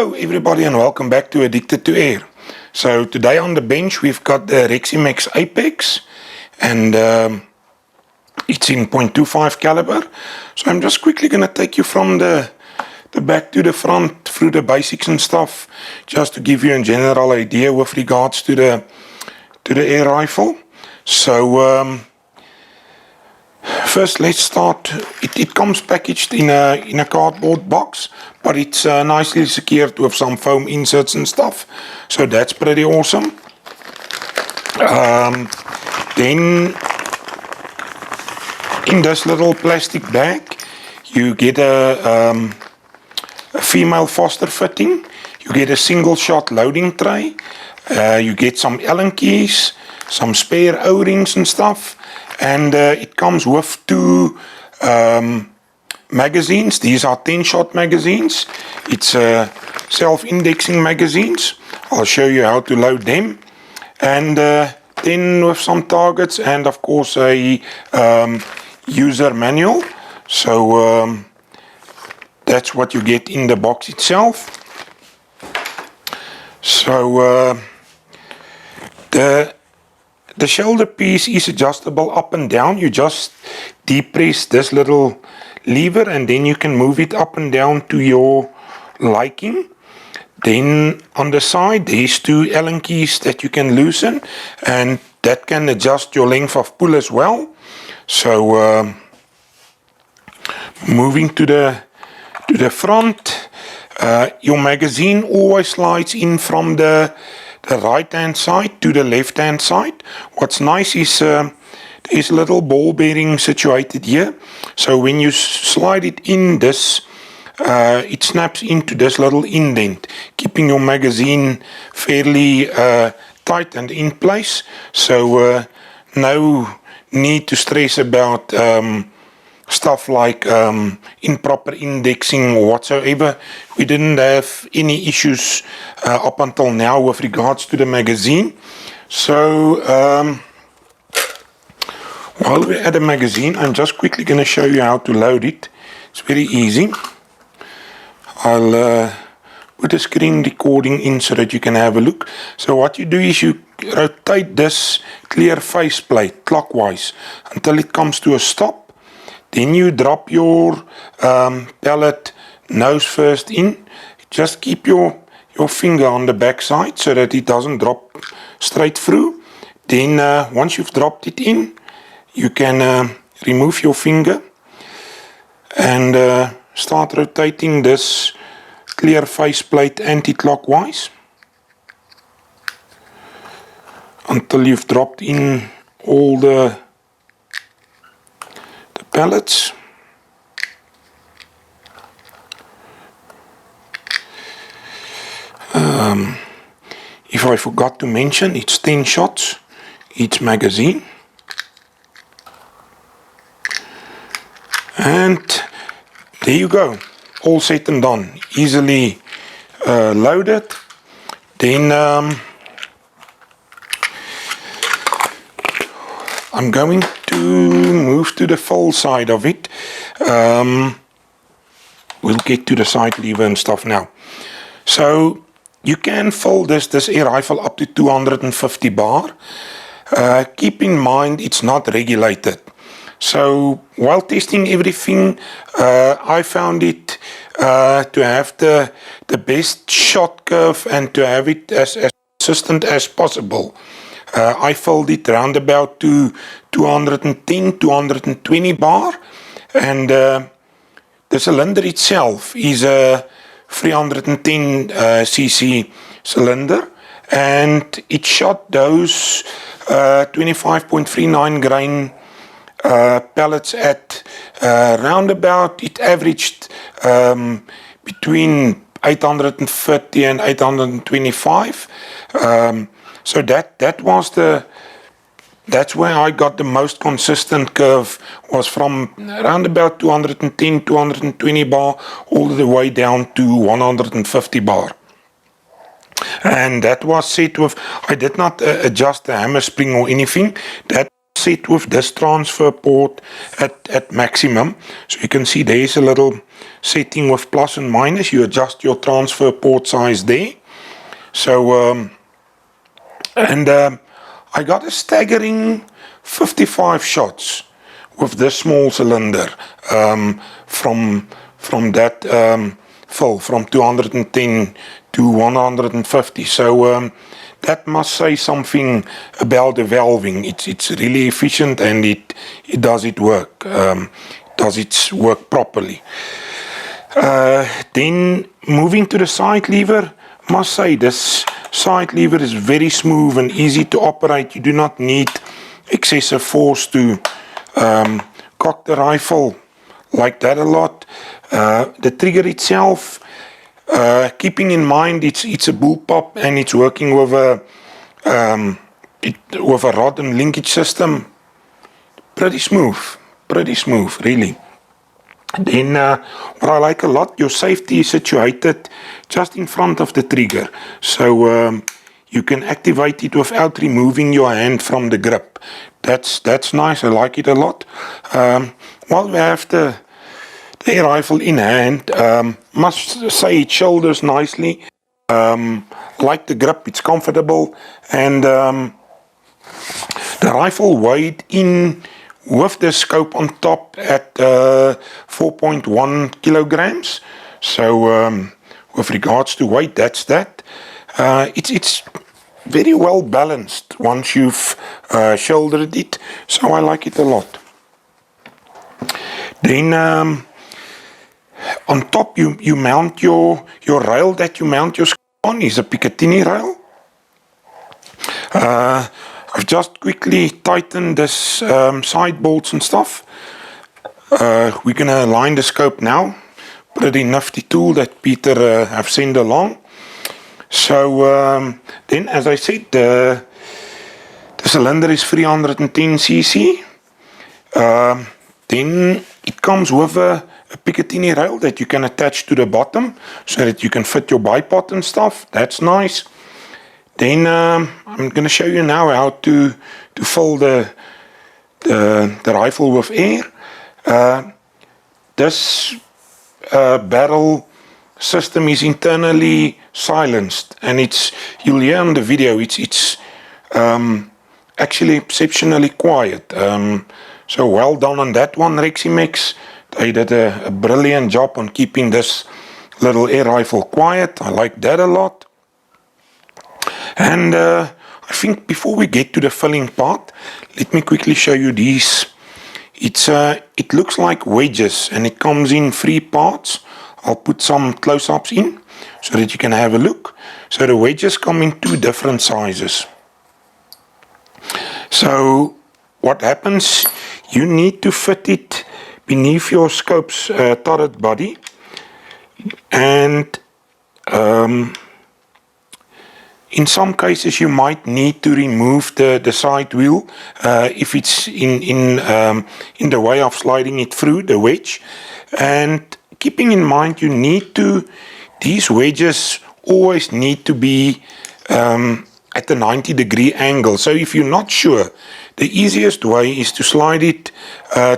Hello everybody and welcome back to Addicted to Air. So today on the bench we've got the Reximex Apex and it's in .25 caliber. So I'm just quickly going to take you from the back to the front through the basics and stuff, just to give you a general idea with regards to the air rifle. So first let's start. It comes packaged in a cardboard box, but it's nicely secured with some foam inserts and stuff, so that's pretty awesome. Then in this little plastic bag you get a female Foster fitting, you get a single shot loading tray, you get some Allen keys, some spare O-rings and stuff, and it comes with two magazines. These are 10-shot magazines. It's self-indexing magazines. I'll show you how to load them, and then with some targets and of course a user manual. So that's what you get in the box itself. So the shoulder piece is adjustable up and down. You just depress this little lever and then you can move it up and down to your liking. Then on the side there's two Allen keys that you can loosen, and that can adjust your length of pull as well. So moving to the front, your magazine always slides in from the right hand side to the left hand side. What's nice is there's a little ball bearing situated here, so when you slide it in this, it snaps into this little indent, keeping your magazine fairly tight and in place. So no need to stress about stuff like improper indexing or whatsoever. We didn't have any issues up until now with regards to the magazine. So while we're at the magazine, I'm just quickly going to show you how to load it. It's very easy. I'll put a screen recording in so that you can have a look. So what you do is you rotate this clear faceplate clockwise until it comes to a stop. Then you drop your pellet nose first in. Just keep your finger on the back side so that it doesn't drop straight through. Then once you've dropped it in, you can remove your finger and start rotating this clear faceplate anti-clockwise until you've dropped in all the pellets. If I forgot to mention, it's 10 shots each magazine, and there you go, all set and done, easily loaded. Then I'm going to move to the full side of it. We'll get to the side lever and stuff now. So you can fill this air rifle up to 250 bar. Keep in mind it's not regulated. So while testing everything, I found it to have the best shot curve and to have it as consistent as possible. I filled it round about to 210, 220 bar, and the cylinder itself is a 310 cc cylinder, and it shot those 25.39 grain pellets at roundabout. It averaged between 830 and 825. So that's where I got the most consistent curve, was from around about 210, 220 bar all the way down to 150 bar. And that was set with, I did not adjust the hammer spring or anything. That was set with this transfer port at maximum. So you can see there's a little setting with plus and minus. You adjust your transfer port size there. So I got a staggering 55 shots with this small cylinder from that fill from 210 to 150. So that must say something about the valving. It's really efficient, and it does its work properly. Then moving to the side lever, must say this side lever is very smooth and easy to operate. You do not need excessive force to cock the rifle like that a lot. The trigger itself, keeping in mind it's a bullpup and it's working with a rod and linkage system, pretty smooth really. Then what I like a lot, your safety is situated just in front of the trigger, so you can activate it without removing your hand from the grip. That's nice. I like it a lot. While we have the air rifle in hand, must say it shoulders nicely. Like the grip, it's comfortable, and the rifle weighed in with the scope on top at 4.1 kilograms. So with regards to weight, that's that. It's very well balanced once you've shouldered it, so I like it a lot. Then on top you mount your rail that you mount your scope on is a Picatinny rail. I've just quickly tightened this side bolts and stuff. We're gonna align the scope now. Pretty nifty tool that Peter have sent along. So then, as I said, the cylinder is 310 cc. Then it comes with a Picatinny rail that you can attach to the bottom so that you can fit your bipod and stuff. That's nice. Then I'm going to show you now how to fill the rifle with air. This barrel system is internally silenced, and you'll hear on the video it's actually exceptionally quiet. So well done on that one, Reximex. They did a brilliant job on keeping this little air rifle quiet. I like that a lot. And I think before we get to the filling part, let me quickly show you these. It looks like wedges, and it comes in 3 parts. I'll put some close-ups in so that you can have a look. So the wedges come in 2 different sizes. So what happens, you need to fit it beneath your scope's turret body, and in some cases you might need to remove the side wheel if it's in the way of sliding it through the wedge. And keeping in mind, these wedges always need to be at a 90-degree angle. So if you're not sure, the easiest way is to slide it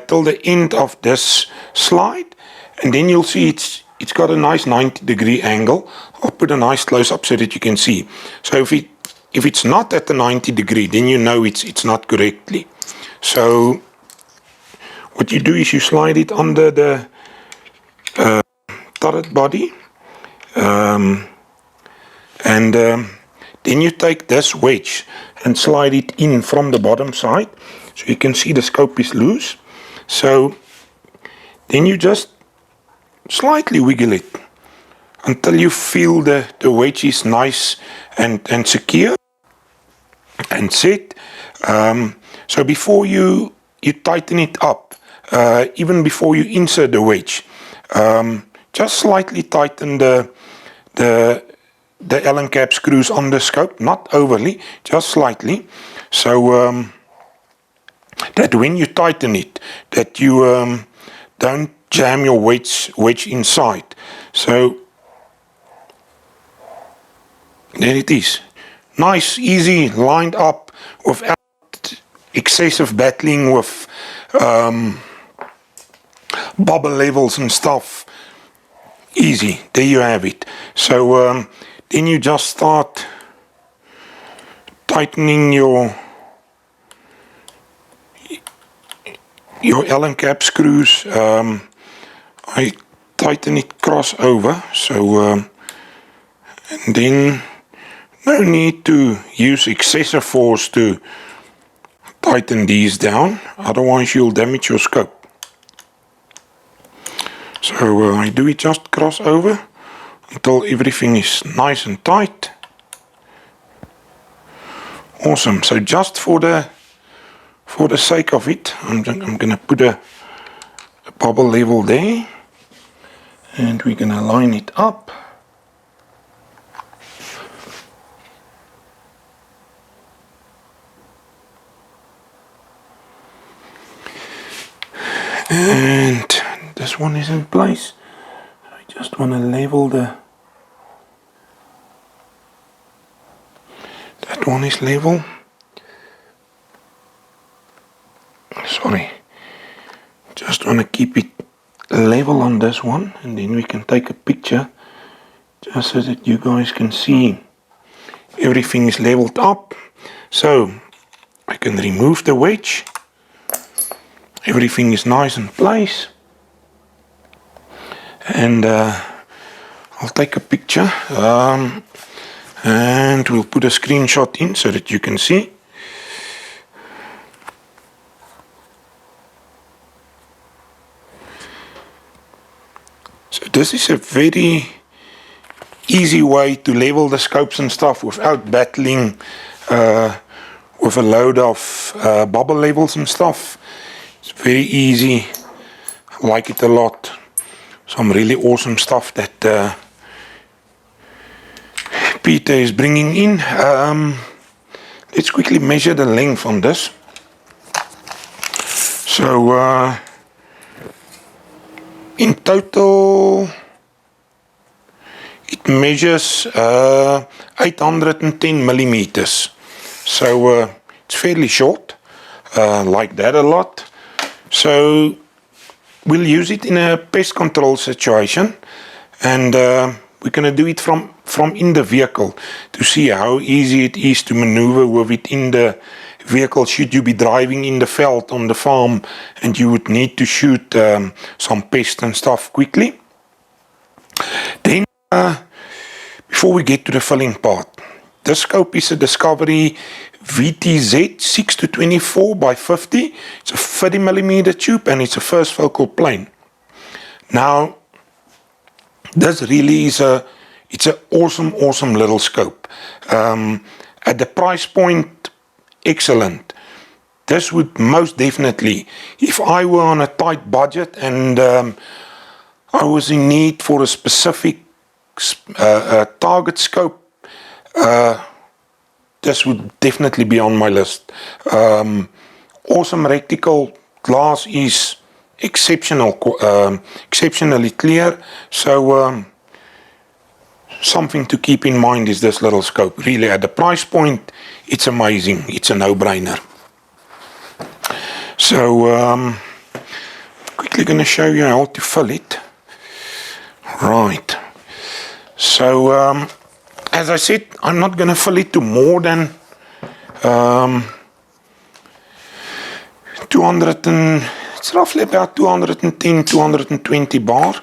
till the end of this slide, and then you'll see it's got a nice 90-degree angle. I'll put a nice close-up so that you can see. So if it's not at the 90-degree, then you know it's not correctly. So what you do is you slide it under the turret body, and then you take this wedge and slide it in from the bottom side, so you can see the scope is loose. So then you just slightly wiggle it until you feel the wedge is nice and secure and set. So before you tighten it up, even before you insert the wedge, just slightly tighten the Allen cap screws on the scope, not overly, just slightly, so that when you tighten it, that you don't jam your wedge inside. So there it is, nice, easy, lined up without excessive battling with bubble levels and stuff, easy, there you have it. So then you just start tightening your Allen cap screws. I tighten it cross over, so and then no need to use excessive force to tighten these down, otherwise you'll damage your scope. So I do it just cross over until everything is nice and tight. Awesome. So just for the sake of it, I'm gonna put a bubble level there, and we're gonna line it up. And this one is in place. I just want to level that one is level. Sorry, just want to keep it level on this one, and then we can take a picture just so that you guys can see everything is leveled up. So I can remove the wedge. Everything is nice in place, and I'll take a picture and we'll put a screenshot in so that you can see. So this is a very easy way to level the scopes and stuff without battling with a load of bubble levels and stuff. It's very easy. I like it a lot. Some really awesome stuff that Peter is bringing in. Let's quickly measure the length on this. So in total it measures 810 millimeters. So it's fairly short. Like that a lot. So we'll use it in a pest control situation, and we're going to do it from in the vehicle to see how easy it is to maneuver with it in the vehicle should you be driving in the veld on the farm and you would need to shoot some pests and stuff quickly. Then before we get to the filling part, this scope is a Discovery VTZ 6-24 by 50. It's a 30mm tube and it's a first focal plane. Now, this really is it's an awesome little scope. At the price point, excellent. This would most definitely, if I were on a tight budget and I was in need for a specific target scope, this would definitely be on my list. Awesome reticle glass is exceptionally clear. So something to keep in mind is this little scope. Really, at the price point, it's amazing. It's a no-brainer. So quickly going to show you how to fill it. Right. So as I said, I'm not going to fill it to more than 200 and it's roughly about 210, 220 bar.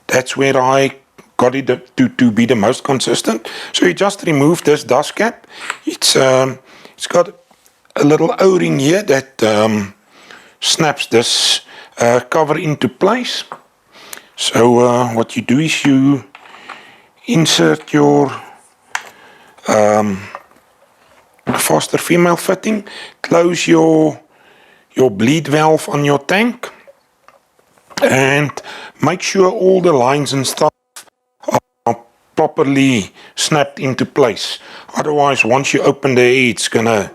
That's where I got it to be the most consistent. So you just remove this dust cap. It's got a little O-ring here that snaps this cover into place. So what you do is you insert your faster female fitting, close your bleed valve on your tank, and make sure all the lines and stuff are properly snapped into place. Otherwise, once you open the air, it's gonna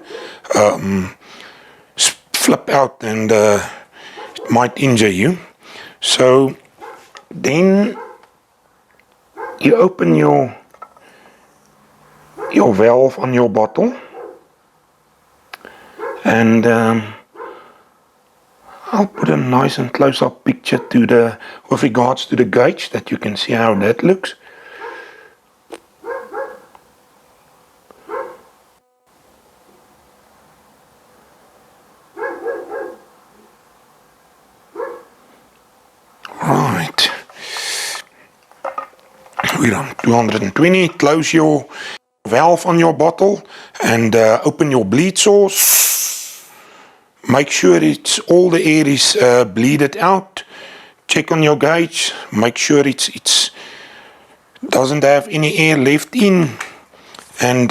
flip out and it might injure you. So then you open your valve on your bottle, and I'll put a nice and close-up picture with regards to the gauge, that you can see how that looks. Right, we're on 220. Close your valve on your bottle and open your bleed source. Make sure it's all the air is bleeded out. Check on your gauge. Make sure it's doesn't have any air left in, and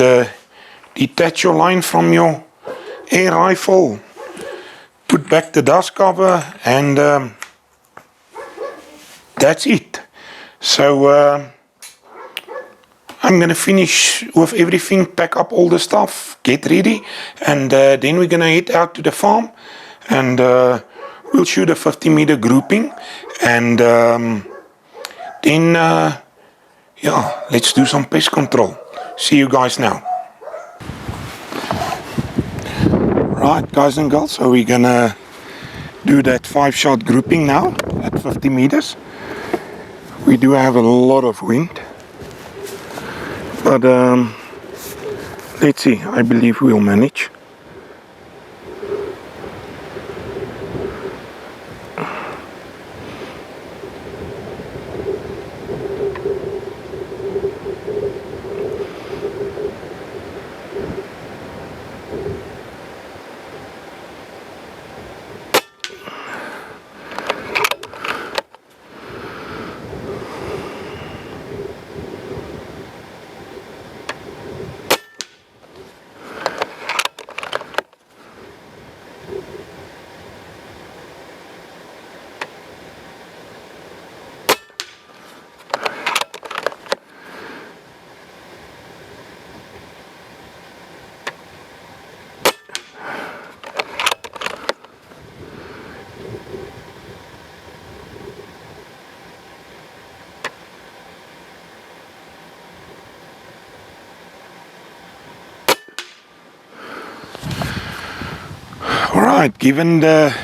detach your line from your air rifle. Put back the dust cover, and that's it. So I'm gonna finish with everything, pack up all the stuff, get ready, and then we're gonna head out to the farm, and we'll shoot a 50-meter grouping, and then yeah, let's do some pest control. See you guys now. Right, guys and girls, so we're gonna do that 5-shot grouping now at 50 meters. We do have a lot of wind, but let's see, I believe we'll manage. Alright, given the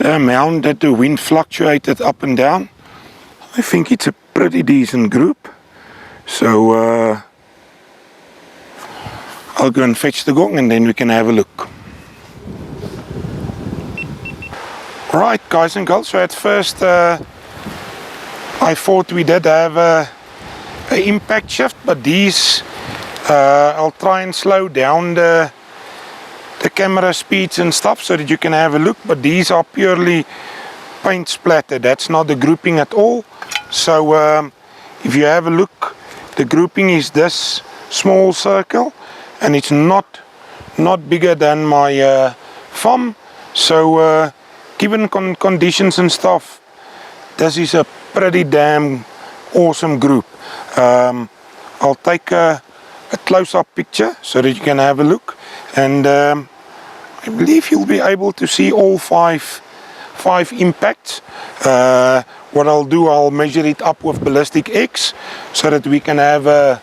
amount that the wind fluctuated up and down, I think it's a pretty decent group. So I'll go and fetch the gong, and then we can have a look. Right, guys and girls, so at first I thought we did have a impact shift, but these I'll try and slow down the camera speeds and stuff so that you can have a look, but these are purely paint splatter. That's not the grouping at all. So if you have a look, the grouping is this small circle, and it's not bigger than my thumb. So given conditions and stuff, this is a pretty damn awesome group. I'll take a close-up picture so that you can have a look, and I believe you'll be able to see all five impacts. What I'll do, I'll measure it up with ballistic X so that we can have a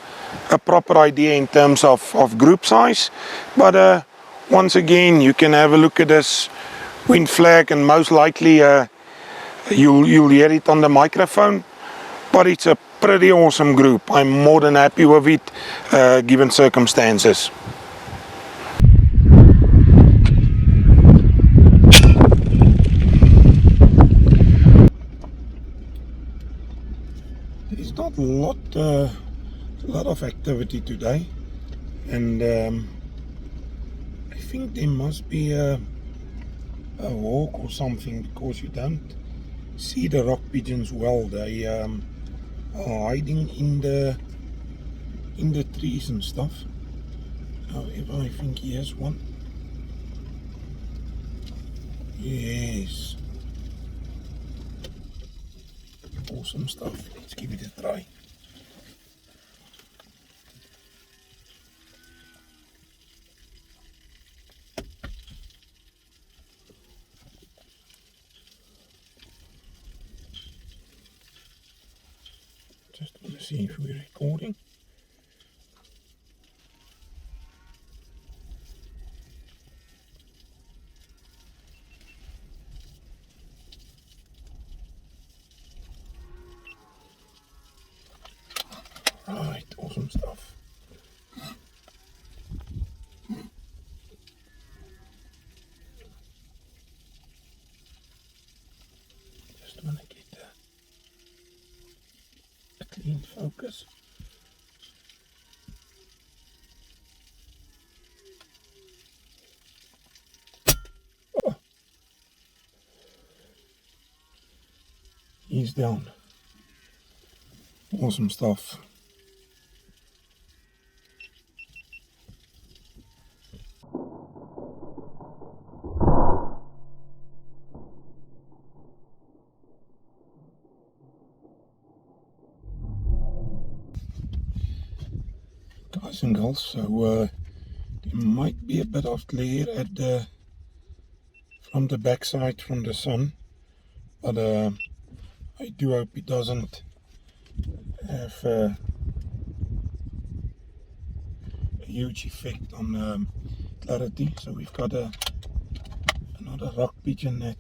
proper idea in terms of group size. But once again, you can have a look at this wind flag, and most likely you'll hear it on the microphone. But it's a pretty awesome group. I'm more than happy with it given circumstances. There's not a lot of activity today, and I think there must be a hawk or something, because you don't see the rock pigeons well. They are hiding in the trees and stuff. However, I think he has one. Yes, awesome stuff. Let's give it a try. Just want to see if we're recording. clean focus. Oh, he's down. Awesome stuff. Guys and girls, so there might be a bit of glare at the from the backside from the sun, but I do hope it doesn't have a huge effect on clarity. So we've got another rock pigeon at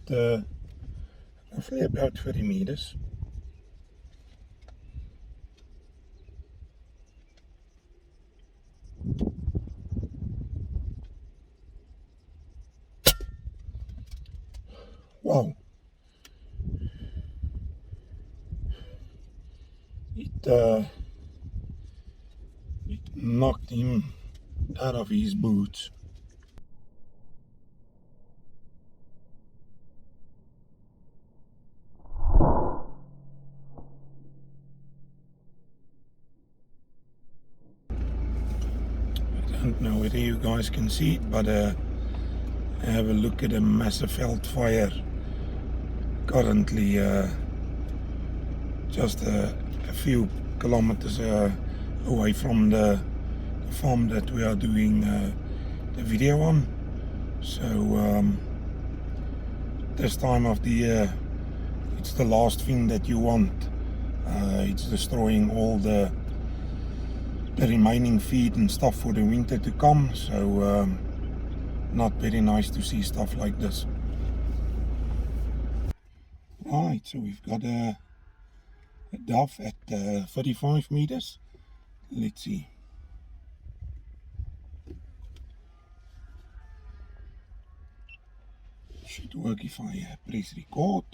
roughly about 30 meters. Wow, it knocked him out of his boots. I don't know whether you guys can see it, but have a look at a massive veld fire currently just a few kilometers away from the farm that we are doing the video on. So this time of the year, it's the last thing that you want. It's destroying all the remaining feed and stuff for the winter to come. So not very nice to see stuff like this. Right, so we've got a dove at 35 meters. Let's see. Should work if I press record.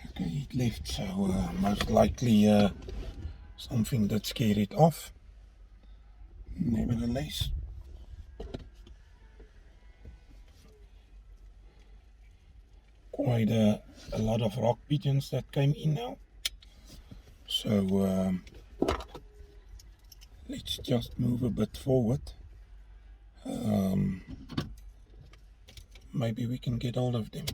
Okay, it left, so most likely something that scared it off. Nevertheless, quite a lot of rock pigeons that came in now. So let's just move a bit forward. Maybe we can get all of them.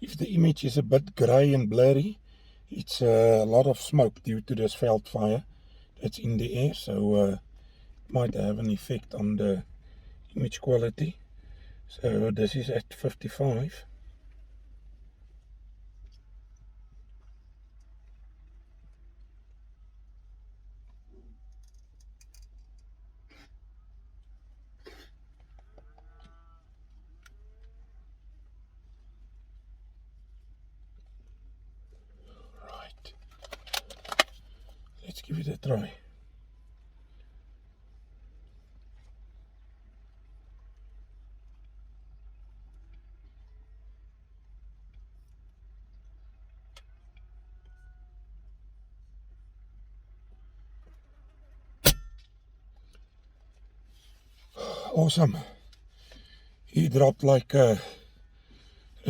If the image is a bit grey and blurry, it's a lot of smoke due to this veld fire that's in the air, so it might have an effect on the image quality. So this is at 55. Right, let's give it a try. Awesome. He dropped like a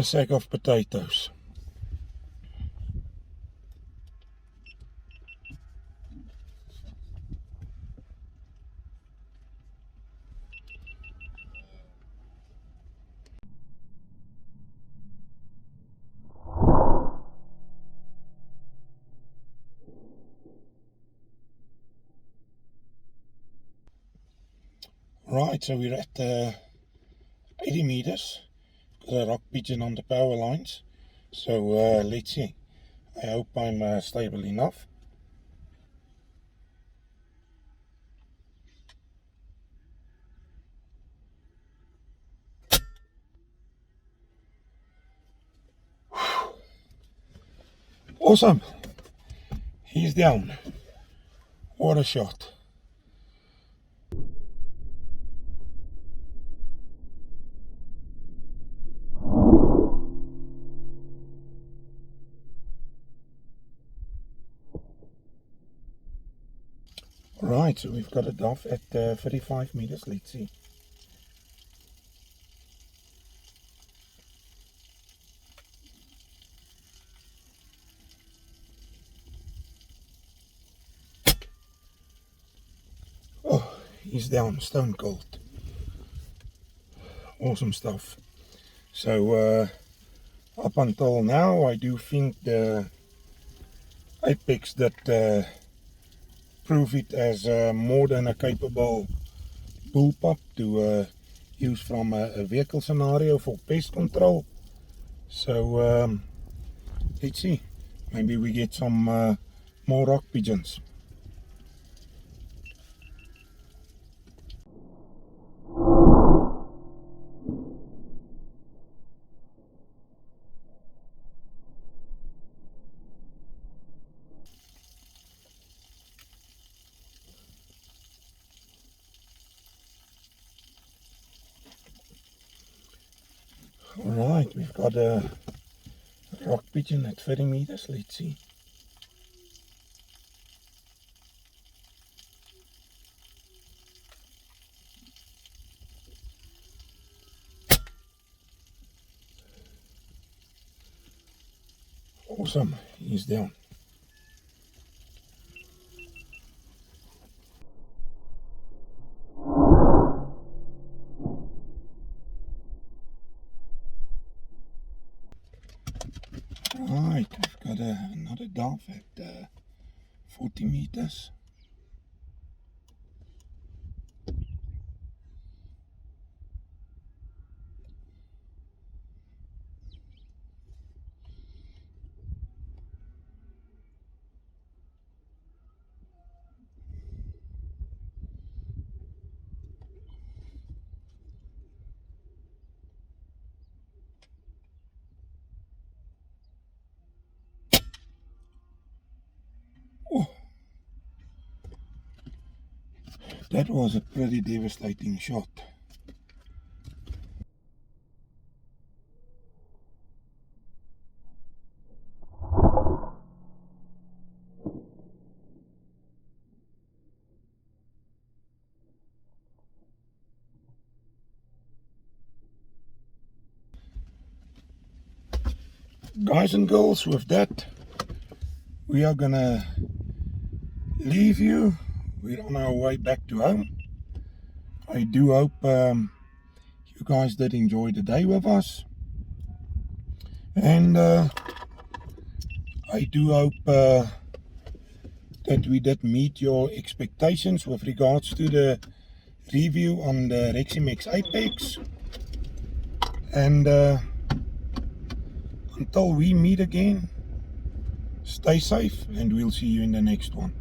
sack of potatoes. Right, so we're at 80 meters. Got a rock pigeon on the power lines. So let's see. I hope I'm stable enough. Awesome. He's down. What a shot. Right, so we've got a dove at 35 meters. Let's see. Oh, he's down, stone cold. Awesome stuff. So up until now, I do think the apex that prove it as more than a capable bullpup to use from a vehicle scenario for pest control. So let's see, maybe we get some more rock pigeons. Alright, we've got a rock pigeon at 30 meters, let's see. Awesome, he's down. Right, we've got another dove at 40 meters. Oh, that was a pretty devastating shot. Guys and girls, with that, we are gonna leave you. We're on our way back to home. I do hope you guys did enjoy the day with us, and I do hope that we did meet your expectations with regards to the review on the Reximex Apex. And until we meet again, stay safe, and we'll see you in the next one.